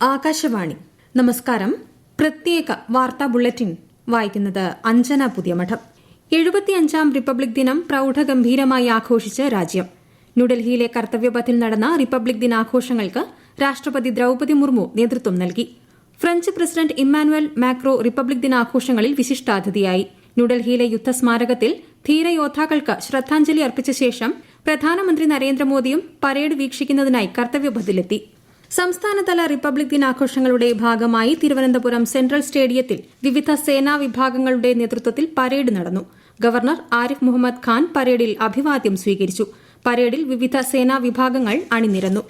ആകാശവാണി. നമസ്കാരം. പ്രത്യേക വാർത്താ ബുള്ളറ്റിൻ വായിക്കുന്നത് അഞ്ജന പുതിയമഠം. 75ാം റിപ്പബ്ലിക് ദിനം പ്രൌഢഗംഭീരമായി ആഘോഷിച്ച് രാജ്യം. ന്യൂഡൽഹിയിലെ കർത്തവ്യപഥിൽ നടന്ന റിപ്പബ്ലിക് ദിനാഘോഷങ്ങൾക്ക് രാഷ്ട്രപതി ദ്രൌപദി മുർമു നേതൃത്വം നൽകി. French president Emmanuel Macron republic ദിനാഘോഷങ്ങളിൽ വിശിഷ്ടാതിഥിയായി. ന്യൂഡൽഹിയിലെ യുദ്ധസ്മാരകത്തിൽ ധീരയോദ്ധാക്കൾക്ക് ശ്രദ്ധാഞ്ജലി അർപ്പിച്ച ശേഷം പ്രധാനമന്ത്രി നരേന്ദ്രമോദിയും പരേഡ് വീക്ഷിക്കുന്നതിനായി കർത്തവ്യപഥിലെത്തി. സംസ്ഥാനതല റിപ്പബ്ലിക് ദിനാഘോഷങ്ങളുടെ ഭാഗമായി തിരുവനന്തപുരം സെൻട്രൽ സ്റ്റേഡിയത്തിൽ വിവിധ സേനാ വിഭാഗങ്ങളുടെ നേതൃത്വത്തിൽ പരേഡ് നടന്നു. ഗവർണർ ആരിഫ് മുഹമ്മദ് ഖാൻ പരേഡിൽ അഭിവാദ്യം സ്വീകരിച്ചു. പരേഡിൽ വിവിധ സേനാ വിഭാഗങ്ങൾ അണിനിരന്നു.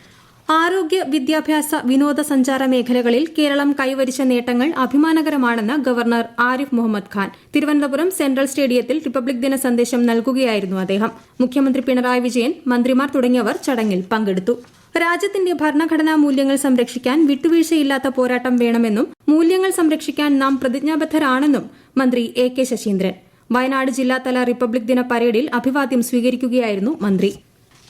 ആരോഗ്യ, വിദ്യാഭ്യാസ, വിനോദസഞ്ചാര മേഖലകളിൽ കേരളം കൈവരിച്ച നേട്ടങ്ങൾ അഭിമാനകരമാണെന്ന് ഗവർണർ ആരിഫ് മുഹമ്മദ് ഖാൻ. തിരുവനന്തപുരം സെൻട്രൽ സ്റ്റേഡിയത്തിൽ റിപ്പബ്ലിക് ദിന സന്ദേശം നൽകുകയായിരുന്നു അദ്ദേഹം. മുഖ്യമന്ത്രി പിണറായി വിജയൻ, മന്ത്രിമാർ തുടങ്ങിയവർ ചടങ്ങിൽ പങ്കെടുത്തു. രാജ്യത്തിന്റെ ഭരണഘടനാ മൂല്യങ്ങൾ സംരക്ഷിക്കാൻ വിട്ടുവീഴ്ചയില്ലാത്ത പോരാട്ടം വേണമെന്നും മൂല്യങ്ങൾ സംരക്ഷിക്കാൻ നാം പ്രതിജ്ഞാബദ്ധരാണെന്നും മന്ത്രി എ കെ ശശീന്ദ്രൻ. വയനാട് ജില്ലാതല റിപ്പബ്ലിക് ദിന പരേഡിൽ അഭിവാദ്യം സ്വീകരിക്കുകയായിരുന്നു മന്ത്രി.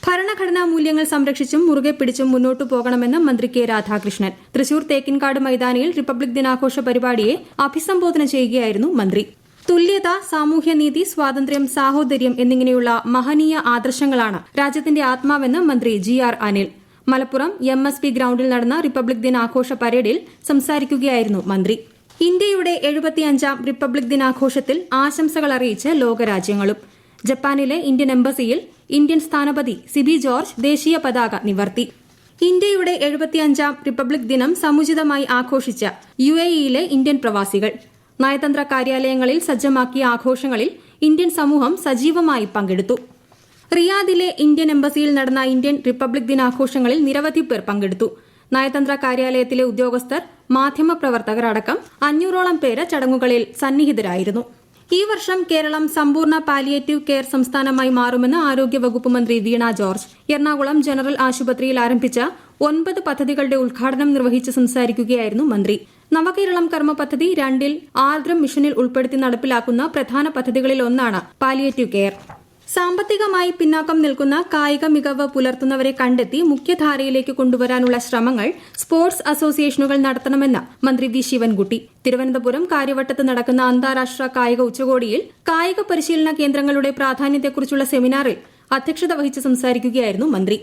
ഭരണഘടനാ മൂല്യങ്ങൾ സംരക്ഷിച്ചും മുറുകെ പിടിച്ചും മുന്നോട്ടു പോകണമെന്ന് മന്ത്രി കെ രാധാകൃഷ്ണൻ. തൃശൂർ തേക്കിൻകാട് മൈതാനിയിൽ റിപ്പബ്ലിക് ദിനാഘോഷ പരിപാടിയെ അഭിസംബോധന ചെയ്യുകയായിരുന്നു മന്ത്രി. തുല്യത, സാമൂഹ്യനീതി, സ്വാതന്ത്ര്യം, സാഹോദര്യം എന്നിങ്ങനെയുള്ള മഹനീയ ആദർശങ്ങളാണ് രാജ്യത്തിന്റെ ആത്മാവെന്ന് മന്ത്രി ജി ആർ അനിൽ. മലപ്പുറം MSP ഗ്രൌണ്ടിൽ നടന്ന റിപ്പബ്ലിക് ദിനാഘോഷ പരേഡിൽ സംസാരിക്കുകയായിരുന്നു മന്ത്രി. ഇന്ത്യയുടെ 75ാം റിപ്പബ്ലിക് ദിനാഘോഷത്തിൽ ആശംസകൾ അറിയിച്ച് ലോകരാജ്യങ്ങളും. ജപ്പാനിലെ ഇന്ത്യൻ എംബസിയിൽ ഇന്ത്യൻ സ്ഥാനപതി സിബി ജോർജ് ദേശീയ പതാക നിവർത്തി. ഇന്ത്യയുടെ 75ാം റിപ്പബ്ലിക് ദിനം സമുചിതമായി ആഘോഷിച്ച UAEയിലെ ഇന്ത്യൻ പ്രവാസികൾ. നയതന്ത്ര കാര്യാലയങ്ങളിൽ സജ്ജമാക്കിയ ആഘോഷങ്ങളിൽ ഇന്ത്യൻ സമൂഹം സജീവമായി പങ്കെടുത്തു. റിയാദിലെ ഇന്ത്യൻ എംബസിയിൽ നടന്ന ഇന്ത്യൻ റിപ്പബ്ലിക് ദിനാഘോഷങ്ങളിൽ നിരവധി പേർ പങ്കെടുത്തു. നയതന്ത്ര കാര്യാലയത്തിലെ ഉദ്യോഗസ്ഥർ, മാധ്യമപ്രവർത്തകർ അടക്കം 500ഓളം പേര് ചടങ്ങുകളിൽ സന്നിഹിതരായിരുന്നു. ഈ വർഷം കേരളം സമ്പൂർണ്ണ പാലിയേറ്റീവ് കെയർ സംസ്ഥാനമായി മാറുമെന്ന് ആരോഗ്യവകുപ്പ് മന്ത്രി വീണ ജോർജ്. എറണാകുളം ജനറൽ ആശുപത്രിയിൽ ആരംഭിച്ച 9 പദ്ധതികളുടെ ഉദ്ഘാടനം നിർവഹിച്ച് സംസാരിക്കുകയായിരുന്നു മന്ത്രി. നവകേരളം കർമ്മ പദ്ധതി 2ൽ ആർദ്രം മിഷനിൽ ഉൾപ്പെടുത്തി നടപ്പിലാക്കുന്ന പ്രധാന പദ്ധതികളിൽ ഒന്നാണ് പാലിയേറ്റീവ് കെയർ. സാമ്പത്തികമായി പിന്നാക്കം നിൽക്കുന്ന കായിക മികവ് പുലർത്തുന്നവരെ കണ്ടെത്തി മുഖ്യധാരയിലേക്ക് കൊണ്ടുവരാനുള്ള ശ്രമങ്ങൾ സ്പോർട്സ് അസോസിയേഷനുകൾ നടത്തണമെന്ന് മന്ത്രി വി ശിവൻകുട്ടി. തിരുവനന്തപുരം കാര്യവട്ടത്ത് നടക്കുന്ന അന്താരാഷ്ട്ര കായിക ഉച്ചകോടിയിൽ കായിക പരിശീലന കേന്ദ്രങ്ങളുടെ പ്രാധാന്യത്തെക്കുറിച്ചുള്ള സെമിനാറിൽ അധ്യക്ഷത വഹിച്ച് സംസാരിക്കുകയായിരുന്നു മന്ത്രി.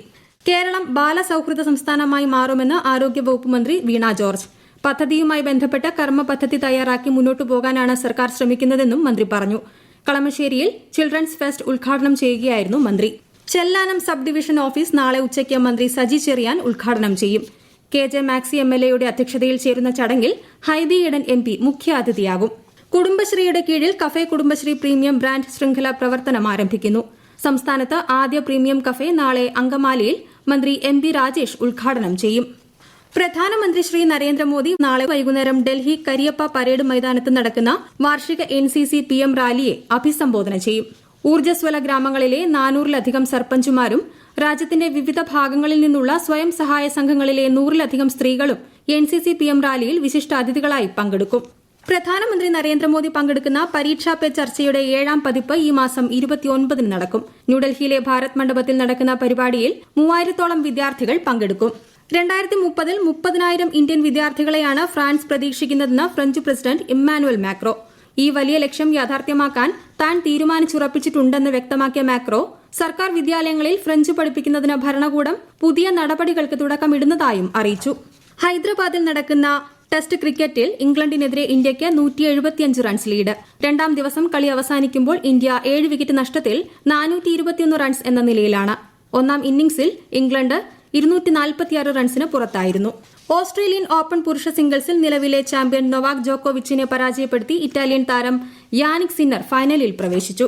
കേരളം ബാലസൌഹൃദ സംസ്ഥാനമായി മാറുമെന്ന് ആരോഗ്യവകുപ്പ് മന്ത്രി വീണ ജോർജ്. പദ്ധതിയുമായി ബന്ധപ്പെട്ട കർമ്മ പദ്ധതി തയ്യാറാക്കി മുന്നോട്ടു പോകാനാണ് സർക്കാർ ശ്രമിക്കുന്നതെന്നും മന്ത്രി പറഞ്ഞു. കളമശ്ശേരിയിൽ ചിൽഡ്രൻസ് ഫെസ്റ്റ് ഉദ്ഘാടനം ചെയ്യുകയായിരുന്നു മന്ത്രി. ചെല്ലാനം സബ് ഡിവിഷൻ ഓഫീസ് നാളെ ഉച്ചയ്ക്ക് മന്ത്രി സജി ചെറിയാൻ ഉദ്ഘാടനം ചെയ്യും. KJ മാക്സി MLAയുടെ അധ്യക്ഷതയിൽ ചേരുന്ന ചടങ്ങിൽ ഹൈബി ഈഡൻ MP മുഖ്യാതിഥിയാകും. കുടുംബശ്രീയുടെ കീഴിൽ കഫേ കുടുംബശ്രീ പ്രീമിയം ബ്രാൻഡ് ശൃംഖല പ്രവർത്തനം ആരംഭിക്കുന്നു. സംസ്ഥാനത്ത് ആദ്യ പ്രീമിയം കഫേ നാളെ അങ്കമാലിയിൽ മന്ത്രി MB രാജേഷ് ഉദ്ഘാടനം ചെയ്യും. പ്രധാനമന്ത്രി ശ്രീ നരേന്ദ്രമോദി നാളെ വൈകുന്നേരം ഡൽഹി കരിയപ്പ പരേഡ് മൈതാനത്ത് നടക്കുന്ന വാർഷിക NCC PM റാലിയെ അഭിസംബോധന ചെയ്യും. ഊർജ്ജസ്വല ഗ്രാമങ്ങളിലെ 400-ലധികം സർപഞ്ചുമാരും രാജ്യത്തിന്റെ വിവിധ ഭാഗങ്ങളിൽ നിന്നുള്ള സ്വയം സഹായ സംഘങ്ങളിലെ 100-ലധികം സ്ത്രീകളും NCC PM റാലിയിൽ വിശിഷ്ടാതിഥികളായി പങ്കെടുക്കും. പ്രധാനമന്ത്രി നരേന്ദ്രമോദി പങ്കെടുക്കുന്ന പരീക്ഷാ പേ ചർച്ചയുടെ 7ാം പതിപ്പ് ഈ മാസം 29-ന് നടക്കും. ന്യൂഡൽഹിയിലെ ഭാരത് മണ്ഡപത്തിൽ നടക്കുന്ന പരിപാടിയിൽ 3000ഓളം വിദ്യാർത്ഥികൾ പങ്കെടുക്കും. 2030-ൽ 30,000 ഇന്ത്യൻ വിദ്യാർത്ഥികളെയാണ് ഫ്രാൻസ് പ്രതീക്ഷിക്കുന്നതെന്ന് ഫ്രഞ്ച് പ്രസിഡന്റ് ഇമ്മാനുവൽ മാക്രോ. ഈ വലിയ ലക്ഷ്യം യാഥാർത്ഥ്യമാക്കാൻ താൻ തീരുമാനിച്ചുറപ്പിച്ചിട്ടുണ്ടെന്ന് വ്യക്തമാക്കിയ മാക്രോ, സർക്കാർ വിദ്യാലയങ്ങളിൽ ഫ്രഞ്ച് പഠിപ്പിക്കുന്നതിന് ഭരണകൂടം പുതിയ നടപടികൾക്ക് തുടക്കമിടുന്നതായും അറിയിച്ചു. ഹൈദരാബാദിൽ നടക്കുന്ന ടെസ്റ്റ് ക്രിക്കറ്റിൽ ഇംഗ്ലണ്ടിനെതിരെ ഇന്ത്യയ്ക്ക് 175 റൺസ് ലീഡ്. 2ാം ദിവസം കളി അവസാനിക്കുമ്പോൾ ഇന്ത്യ 7 വിക്കറ്റ് നഷ്ടത്തിൽ 421 റൺസ് എന്ന നിലയിലാണ്. 1ാം ഇന്നിംഗ്സിൽ ഇംഗ്ലണ്ട് 246 റൺസിന് പുറത്തായിരുന്നു. ഓസ്ട്രേലിയൻ ഓപ്പൺ പുരുഷ സിംഗിൾസിൽ നിലവിലെ ചാമ്പ്യൻ നൊവാക് ജോക്കോവിച്ചിനെ പരാജയപ്പെടുത്തി ഇറ്റാലിയൻ താരം യാനിക് സിന്നർ ഫൈനലിൽ പ്രവേശിച്ചു.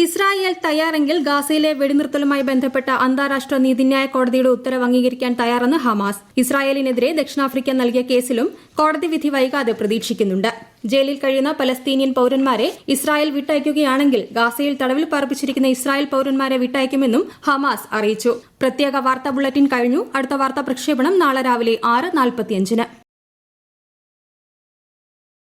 ഇസ്രായേൽ തയ്യാറെങ്കിൽ ഗാസയിലെ വെടിനിർത്തലുമായി ബന്ധപ്പെട്ട അന്താരാഷ്ട്ര നീതിന്യായ കോടതിയുടെ ഉത്തരവ് അംഗീകരിക്കാൻ തയ്യാറെന്ന് ഹമാസ്. ഇസ്രായേലിനെതിരെ ദക്ഷിണാഫ്രിക്ക നൽകിയ കേസിലും കോടതി വിധി വൈകാതെ പ്രതീക്ഷിക്കുന്നുണ്ട്. ജയിലിൽ കഴിയുന്ന പലസ്തീനിയൻ പൌരന്മാരെ ഇസ്രായേൽ വിട്ടയക്കുകയാണെങ്കിൽ ഗാസയിൽ തടവിൽ പാർപ്പിച്ചിരിക്കുന്ന ഇസ്രായേൽ പൌരന്മാരെ വിട്ടയക്കുമെന്നും ഹമാസ് അറിയിച്ചു. പ്രത്യേക വാർത്താ ബുള്ളറ്റിൻ കഴിഞ്ഞു. അടുത്ത വാർത്താ പ്രക്ഷേപണം നാളെ രാവിലെ 6:45-ന്.